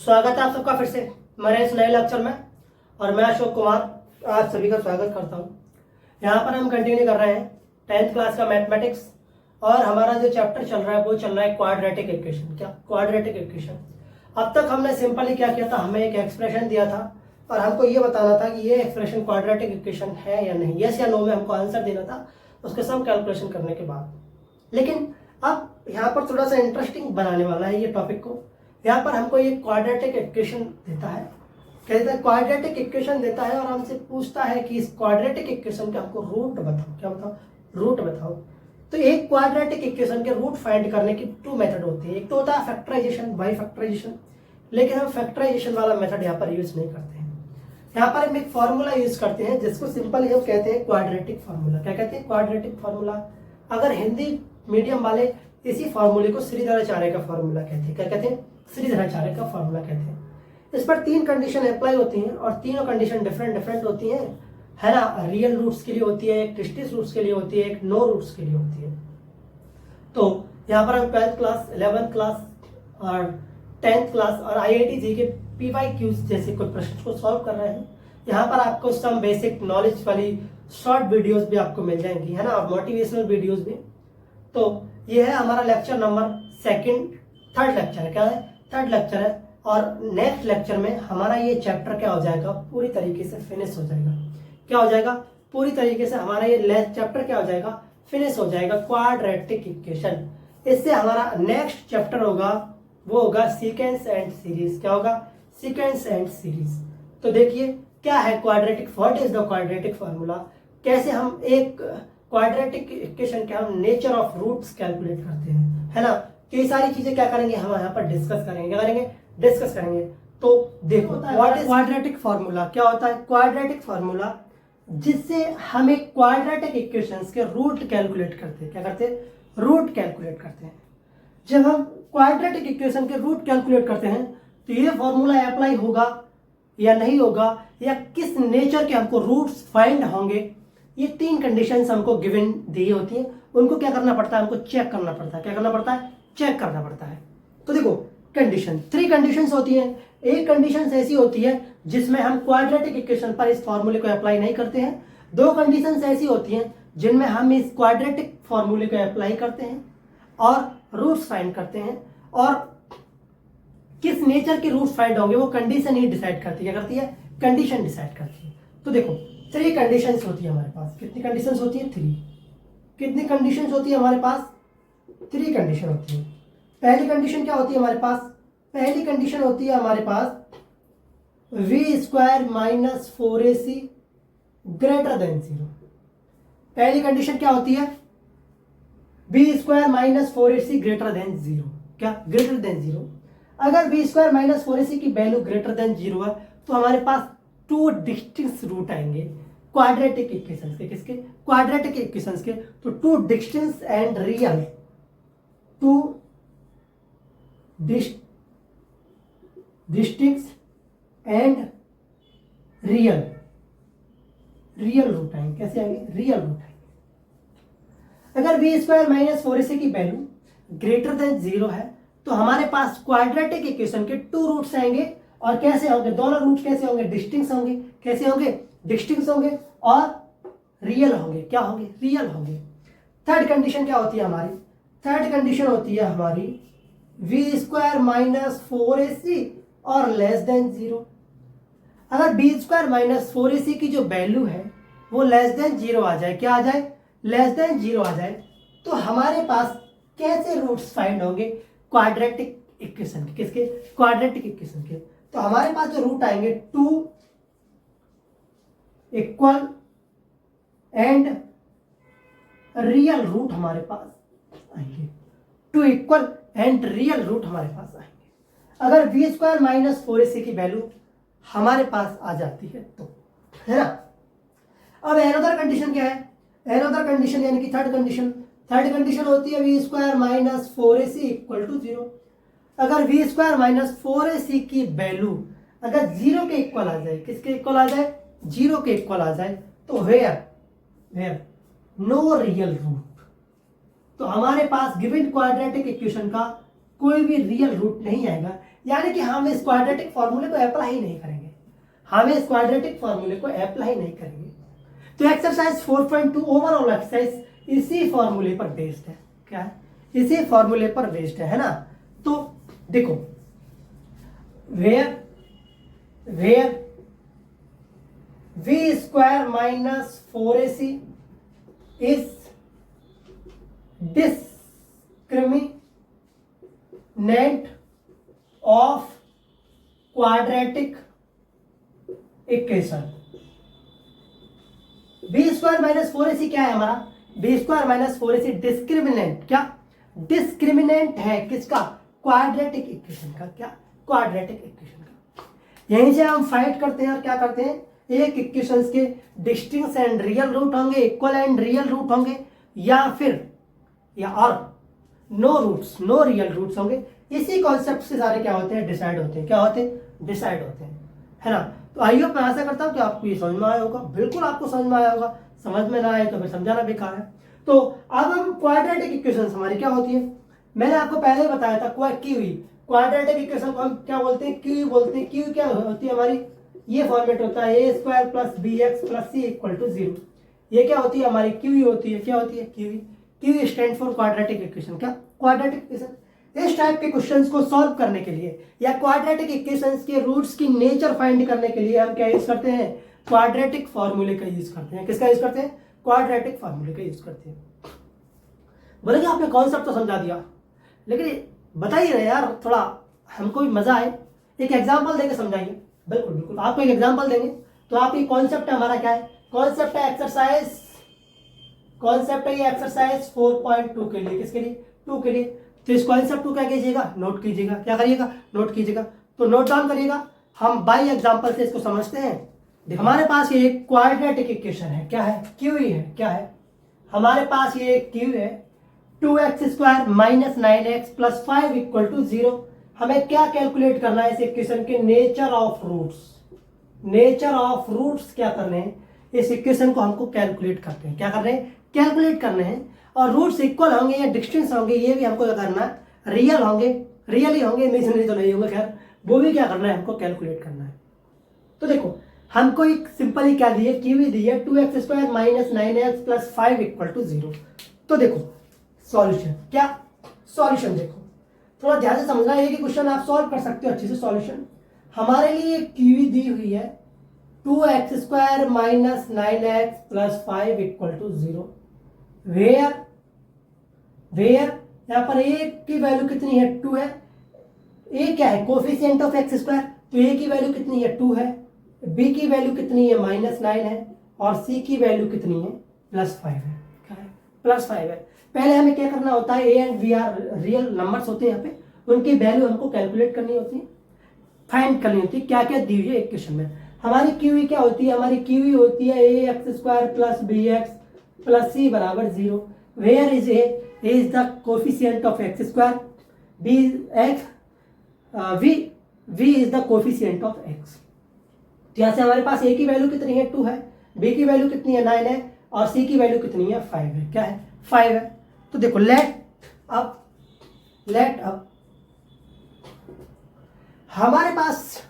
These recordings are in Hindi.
स्वागत है आप सबका फिर से मेरे इस नए लेक्चर में। और मैं अशोक कुमार आप सभी का स्वागत करता हूँ। यहाँ पर हम कंटिन्यू कर रहे हैं 10th क्लास का मैथमेटिक्स और हमारा जो चैप्टर चल रहा है वो चल रहा है क्वाड्रेटिक इक्वेशन। क्या क्वाड्रेटिक इक्वेशन? अब तक हमने सिंपली क्या किया था, हमें एक एक्सप्रेशन दिया था और हमको ये बताना था कि ये एक्सप्रेशन क्वाड्रेटिक इक्वेशन है या नहीं, यस या नो में हमको आंसर देना था उसके सब कैलकुलेशन करने के बाद। लेकिन अब यहाँ पर थोड़ा सा इंटरेस्टिंग बनाने वाला है ये टॉपिक को। यहाँ पर हमको ये क्वाड्रेटिक इक्वेशन देता है, कहता है क्वाड्रेटिक इक्वेशन देता है और हमसे पूछता है कि इस क्वाड्रेटिक इक्वेशन का हमको रूट बताओ। क्या बताओ? रूट बताओ। तो एक क्वाड्रेटिक इक्वेशन के रूट फाइंड करने की 2 मेथड होती है। एक तो होता है फैक्टराइजेशन, बाई फैक्टराइजेशन, लेकिन हम फैक्टराइजेशन वाला मेथड यहाँ पर यूज नहीं करते हैं। यहाँ पर हम एक फॉर्मूला यूज करते हैं जिसको सिंपली हम कहते हैं क्वाड्रेटिक फार्मूला। क्या कहते हैं? Quadratic formula. अगर हिंदी मीडियम वाले इसी फार्मूले को श्रीधराचार्य का फार्मूला कहते हैं। क्या कहते हैं? श्रीधराचार्य का फार्मूला कहते हैं। इस पर 3 कंडीशन अप्लाई होती हैं और तीनों कंडीशन डिफरेंट होती हैं, है ना। रियल रूट्स के लिए होती है, एक डिस्टिंक्ट रूट्स के लिए होती है, एक नो रूट्स के लिए होती है। तो यहाँ पर हम 12th क्लास, 11th क्लास और 10th क्लास और IIT के PYQs जैसे कुछ प्रश्न को सॉल्व कर रहे हैं। यहाँ पर आपको सम बेसिक नॉलेज वाली शॉर्ट वीडियोस भी आपको मिल जाएंगी, है ना, और मोटिवेशनल वीडियोस भी। तो ये है हमारा लेक्चर नंबर थर्ड लेक्चर है। क्या है? थर्ड लेक्चर है। और नेक्स्ट लेक्चर में हमारा ये चैप्टर क्या हो जाएगा, पूरी तरीके से फिनिश हो जाएगा। क्या हो जाएगा? पूरी तरीके से हमारा ये चैप्टर क्या हो जाएगा, फिनिश हो जाएगा, क्वाड्रेटिक इक्वेशन। इससे हमारा नेक्स्ट चैप्टर होगा वो होगा सीक्वेंस एंड सीरीज। क्या होगा? Sequence and series. तो देखिए क्या है quadratic, what is the quadratic formula, कैसे हम एक क्वाड्रेटिक इक्वेशन के हम नेचर ऑफ रूट्स कैलकुलेट करते हैं, है ना। तो ये सारी चीजें क्या करेंगे हम यहाँ पर डिस्कस करेंगे। क्या करेंगे? डिस्कस करेंगे। तो देखो व्हाट इज क्वाड्रेटिक फार्मूला। क्या होता है क्वाड्रेटिक फार्मूला? जिससे हम एक क्वाड्रेटिक इक्वेशंस के रूट कैलकुलेट करते हैं। क्या करते हैं? रूट कैलकुलेट करते हैं। जब हम क्वाड्रेटिक इक्वेशन के रूट कैलकुलेट करते हैं तो ये फॉर्मूला अप्लाई होगा या नहीं होगा, या किस नेचर के हमको रूट्स फाइंड होंगे, ये 3 कंडीशंस हमको गिवन दी होती हैं। उनको क्या करना पड़ता है? हमको चेक करना पड़ता है। क्या करना पड़ता है? चेक करना पड़ता है। तो देखो कंडीशन, 3 कंडीशंस होती हैं। एक कंडीशन ऐसी होती है जिसमें हम क्वाड्रेटिक इक्वेशन पर इस फॉर्मूले को अप्लाई नहीं करते हैं। 2 कंडीशंस ऐसी होती हैं जिनमें हम इस क्वाड्रेटिक फॉर्मूले को अप्लाई करते हैं और रूट्स फाइंड करते हैं। और किस नेचर के रूट्स फाइंड होंगे वो कंडीशन ही डिसाइड करती है। क्या करती है? कंडीशन डिसाइड करती है। तो देखो 3 कंडीशंस होती है हमारे पास। कितनी कंडीशंस होती है? 3। कितनी कंडीशंस होती है हमारे पास? 3 कंडीशन होती है। पहली कंडीशन क्या होती है हमारे पास? पहली कंडीशन होती है हमारे पास v² - 4ac ग्रेटर देन 0। पहली कंडीशन क्या होती है? v² - 4ac greater than 0। क्या? Greater than 0। अगर v² - 4ac की वैल्यू ग्रेटर देन 0 है तो हमारे पास 2 डिस्टिंक्ट रूट आएंगे क्वाड्रेटिक इक्वेशंस के। किसके? क्वाड्रेटिक इक्वेशंस के। तो 2 distinct and real, 2 distinct and real root आएंगे। कैसे आएंगे? रियल रूट आएंगे। अगर v² - 4ac की वैल्यू ग्रेटर देन 0 है तो हमारे पास क्वाड्रेटिक इक्वेशन के 2 रूट्स आएंगे। और कैसे होंगे? दोनों रूट्स कैसे होंगे? डिस्टिंक्ट होंगे। कैसे होंगे? डिस्टिंक्ट होंगे और रियल होंगे। क्या होंगे? रियल होंगे। थर्ड कंडीशन क्या होती है हमारी? थर्ड कंडीशन होती है हमारी v² - 4ac और लेस देन 0। अगर v² - 4ac की जो वैल्यू है वो लेस देन 0 आ जाए, क्या आ जाए? लेस देन 0 आ जाए, तो हमारे पास कैसे रूट्स फाइंड होंगे क्वाड्रेटिक इक्वेशन के? किसके? क्वाड्रेटिक इक्वेशन के। तो हमारे पास जो रूट आएंगे 2 इक्वल एंड रियल रूट हमारे पास आएंगे। 2 इक्वल एंड रियल रूट हमारे पास आएंगे अगर v² - 4ac की वैल्यू हमारे पास आ जाती है तो, है ना। अब एनदर कंडीशन क्या है? एनदर कंडीशन यानी कि थर्ड कंडीशन होती है v² - 4ac इक्वल टू 0। अगर v² - 4ac की वैल्यू अगर 0 के इक्वल आ जाए, किसके इक्वल आ जाए? 0 के इक्वल आ जाए, तो वेयर नो रियल रूट। तो हमारे पास गिवन क्वाड्रेटिक इक्वेशन का कोई भी रियल रूट नहीं आएगा, यानी कि हम इस क्वाड्रेटिक फॉर्मूले को अप्लाई नहीं करेंगे, हम इस क्वाड्रेटिक फॉर्मूले को अप्लाई नहीं करेंगे। तो एक्सरसाइज 4.2 ओवरऑल एक्सरसाइज इसी फॉर्मूले पर बेस्ड है। क्या है? इसी फॉर्मूले पर बेस्ड है ना। तो देखो, where v square minus 4ac is discriminant of quadratic equation. B square minus 4ac क्या है हमारा? B square minus 4ac discriminant, क्या डिस्क्रिमिनेंट है किसका? क्वाड्रेटिक इक्वेशन का। क्या? क्वाड्रेटिक इक्वेशन का। यहीं से हम फाइट करते हैं और क्या करते हैं, एक इक्वेशन के डिस्टिंक्ट एंड रियल रूट होंगे, इक्वल एंड रियल रूट होंगे, या फिर या और no roots, no real roots होंगे। इसी कॉन्सेप्ट से सारे क्या होते हैं? डिसाइड होते हैं। क्या होते हैं? डिसाइड होते हैं, है ना। तो आइए मैं आशा करता हूं कि आपको ये समझ में आया होगा। बिल्कुल आपको समझ में आया होगा। समझ में ना आए तो फिर समझाना बेकार है। तो अब हम क्वाड्रेटिक इक्वेशन हमारी क्या होती है, मैंने आपको पहले ही बताया था। क्यूई क्वाड्रेटिक इक्वेशन को हम क्या बोलते हैं? क्यूई बोलते हैं। क्यू क्या होती है हमारी? ये फॉर्मेट होता है A square plus B X plus C equal to 0। ये क्या होती है हमारी? क्यूई होती है। क्या होती है? QE. QE stand for quadratic equation. क्या? Quadratic equation. इस टाइप के क्वेश्चंस को सॉल्व करने के लिए या क्वाड्रेटिक इक्वेशंस के रूट्स की नेचर फाइंड करने के लिए हम क्या यूज करते हैं? क्वाड्रेटिक फॉर्मूले का यूज करते हैं। किसका यूज करते हैं? क्वाड्रेटिक फॉर्मूले का यूज करते हैं। बोलेंगे आपने कॉन्सेप्ट तो समझा दिया, लेकिन बताइए ना यार, थोड़ा हमको भी मजा आए। एक एग्जांपल देके समझाइए। बिल्कुल बिल्कुल, आपको एक एग्जांपल देंगे तो आप ये कॉन्सेप्ट है हमारा क्या है? कॉन्सेप्ट है एक्सरसाइज, कॉन्सेप्ट है ये एक्सरसाइज 4.2 के लिए। किसके लिए? 2 के लिए। तो इस कॉन्सेप्ट को क्या कीजिएगा? नोट कीजिएगा। क्या करिएगा? नोट कीजिएगा। तो नोट डाउन करिएगा। हम बाई एग्जांपल से इसको समझते हैं। हमारे पास ये एक क्वाड्रेटिक इक्वेशन है। क्या है? क्यूई है। क्या है हमारे पास? ये एक क्यू है 2x square minus 9x plus 5 equal to 0। हमें क्या कैलकुलेट करना है इस इक्वेशन के? Nature of roots. Nature of roots क्या करने हैं? इस इक्वेशन को हमको कैलकुलेट करते हैं। क्या कर रहे हैं? कैलकुलेट करने हैं। और रूट्स इक्वल होंगे या डिस्टेंस होंगे ये भी हमको क्या करना है? रियल होंगे, रियल ही होंगे, इमेजिनरी तो नहीं होंगे, खैर वो भी क्या करना है? हमको कैलकुलेट करना है। तो देखो, हमको एक सिंपल ही क्या दी है? क्यू दी है 2x square minus 9x plus 5 equal to 0। तो देखो सॉल्यूशन, क्या सॉल्यूशन? देखो थोड़ा ध्यान से समझना है कि क्वेश्चन आप सॉल्व कर सकते हो अच्छे से। सॉल्यूशन हमारे लिए क्यू दी हुई है 2x square minus 9x plus 5 equal to 0। Where यहां पर a की वैल्यू कितनी है? 2 है। a क्या है? Coefficient of x square. तो a की वैल्यू कितनी है? 2 है। b की वैल्यू कितनी है? माइनस 9 है। और c की वैल्यू कितनी है? प्लस 5 है। क्या है? प्लस 5 है। पहले हमें क्या करना होता है? a and b are real numbers होते हैं, यहाँ पे उनकी वैल्यू हमको कैलकुलेट करनी होती है, फाइंड करनी होती है। क्या क्या दी हुई है इक्वेशन में? हमारी क्यूई क्या होती है? हमारी क्यूई होती है A X square plus B X plus C बराबर 0। Where is A is the coefficient of X square, B X, V is the coefficient of X. तो यहाँ से हमारे पास ए की वैल्यू कितनी है? 2 है। बी की वैल्यू कितनी है? 9 है। और सी की वैल्यू कितनी है? 5 है। क्या है? 5 है। तो देखो लेट अब हमारे पास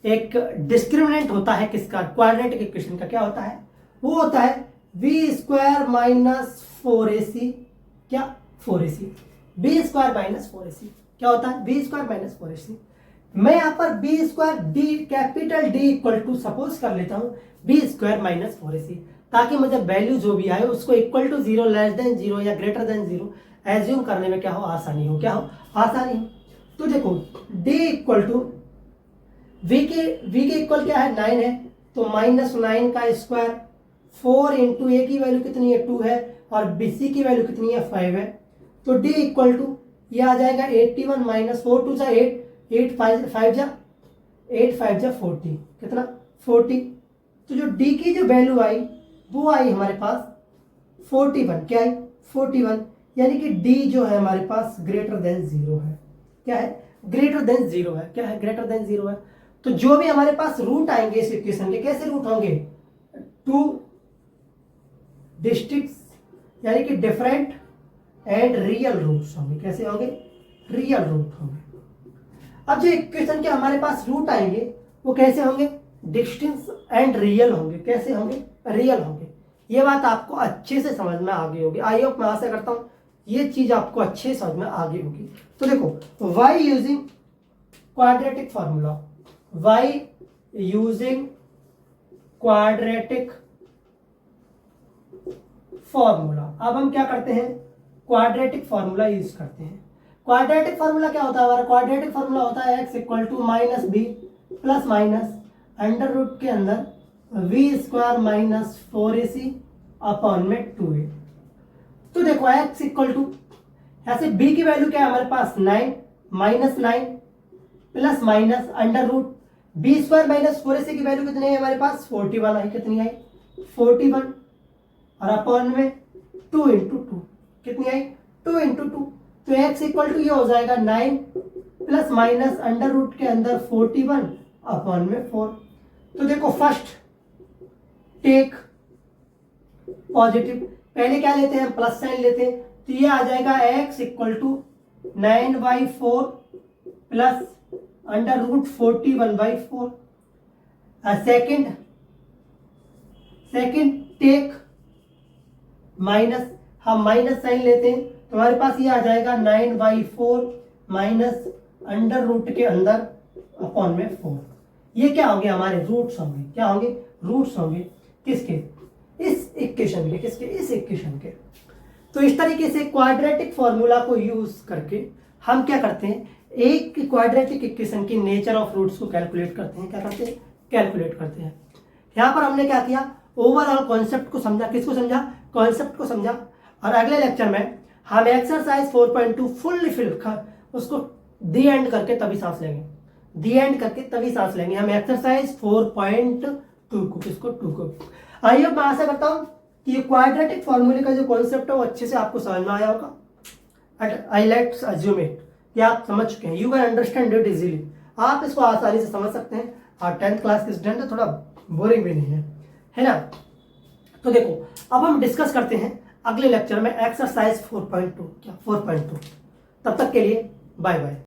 एक डिस्क्रिमिनेंट होता है किसका? क्वाड्रेटिक इक्वेशन का। क्या होता है? वो होता है बी स्क्वायर माइनस 4ac। क्या? 4ac। B square minus 4ac क्या होता है? B square minus 4ac। मैं यहां पर B square D capital D equal to suppose कर लेता हूं बी स्क्वायर माइनस 4ac, ताकि मुझे वैल्यू जो भी आए उसको इक्वल टू 0, लेस देन 0 या ग्रेटर देन 0 एज्यूम करने में क्या हो? आसानी हो। क्या हो? आसानी हो। तो देखो d इक्वल टू v के इक्वल क्या है? 9 है। तो माइनस 9 का स्क्वायर 4 इंटू ए की वैल्यू कितनी है? 2 है। और bc की वैल्यू कितनी है? 5 है। तो d इक्वल टू ये आ जाएगा 81 माइनस 4 2 जा 8, 8 5 जा 8 5 जा 40, कितना? 40। तो जो d की जो वैल्यू आई वो आई हमारे पास 41। क्या आई? 41। यानी कि d जो है हमारे पास ग्रेटर देन 0 है। क्या है? ग्रेटर देन 0 है। क्या है? ग्रेटर देन 0 है। तो जो भी हमारे पास रूट आएंगे इस इक्वेशन के, कैसे रूट होंगे? 2 डिस्ट्रिक्ट्स यानी कि डिफरेंट एंड रियल रूट्स होंगे। कैसे होंगे? रियल रूट होंगे। अब जो इक्वेशन के हमारे पास रूट आएंगे वो कैसे होंगे, डिस्टिंक्ट एंड रियल होंगे। कैसे होंगे, रियल होंगे। ये बात आपको अच्छे से समझ में आ गई होगी। आई होप, मैं आशा करता हूँ ये चीज आपको अच्छे से समझ में आ गई होगी। तो देखो, y using quadratic formula, y using quadratic formula. अब हम क्या करते हैं, क्वाड्रेटिक फॉर्मूला यूज करते हैं। क्वाड्रेटिक फॉर्मूला क्या होता है हमारा, क्वाड्रेटिक फॉर्मूला होता है x equal to minus B plus minus under root के अंदर we square minus 4ac upon में 2a। तो देखो x इक्वल टू, ऐसे b की वैल्यू क्या है हमारे पास 9 minus 9 plus minus under root B square minus 4ac की वैल्यू कितनी है हमारे पास 41 आई। कितनी आई 41 और अपॉन में 2 इंटू 2 कितनी आई 2 इंटू 2। तो x इक्वल टू ये हो जाएगा 9 प्लस माइनस अंडर रूट के अंदर 41 अपॉन में 4। तो देखो फर्स्ट टेक पॉजिटिव, पहले क्या लेते हैं, प्लस साइन लेते हैं। तो ये आ जाएगा x equal to 9/4 plus under root 41/4। Second take minus, हम माइनस साइन लेते हैं तो हमारे पास ये आ जाएगा 9/4 माइनस अंडर रूट के अंदर अपॉन में 4। ये क्या होंगे, हमारे रूट्स होंगे। क्या होंगे, रूट्स होंगे किसके, इस इक्वेशन के। किसके, इस इक्वेशन के। तो इस तरीके से क्वाड्रेटिक फॉर्मूला को यूज करके हम क्या करते हैं, एक क्वाड्रेटिक इक्वेशन की नेचर ऑफ रूट्स को कैलकुलेट करते हैं। क्या करते हैं, कैलकुलेट करते हैं। यहां पर हमने क्या किया, ओवरऑल कॉन्सेप्ट को समझा। किसको समझा, कॉन्सेप्ट को समझा। और अगले लेक्चर में हम एक्सरसाइज 4.2 फुल्ली फिल उसको दी एंड करके तभी सांस लेंगे। दी एंड करके तभी सांस लेंगे हम एक्सरसाइज 4.2 को। किसको, 2 को। आइए मैं आशा करता हूं कि ये क्वाड्रेटिक फॉर्मूले का जो कॉन्सेप्ट है वो अच्छे से आपको समझ में आया होगा। And I let's assume it कि आप समझ चुके हैं। You can understand it easily. आप इसको आसानी से समझ सकते हैं। और 10th क्लास के स्टूडेंट है, थोड़ा बोरिंग भी नहीं है ना। तो देखो, अब हम डिस्कस करते हैं अगले लेक्चर में एक्सरसाइज 4.2। क्या 4.2। तब तक के लिए बाय बाय।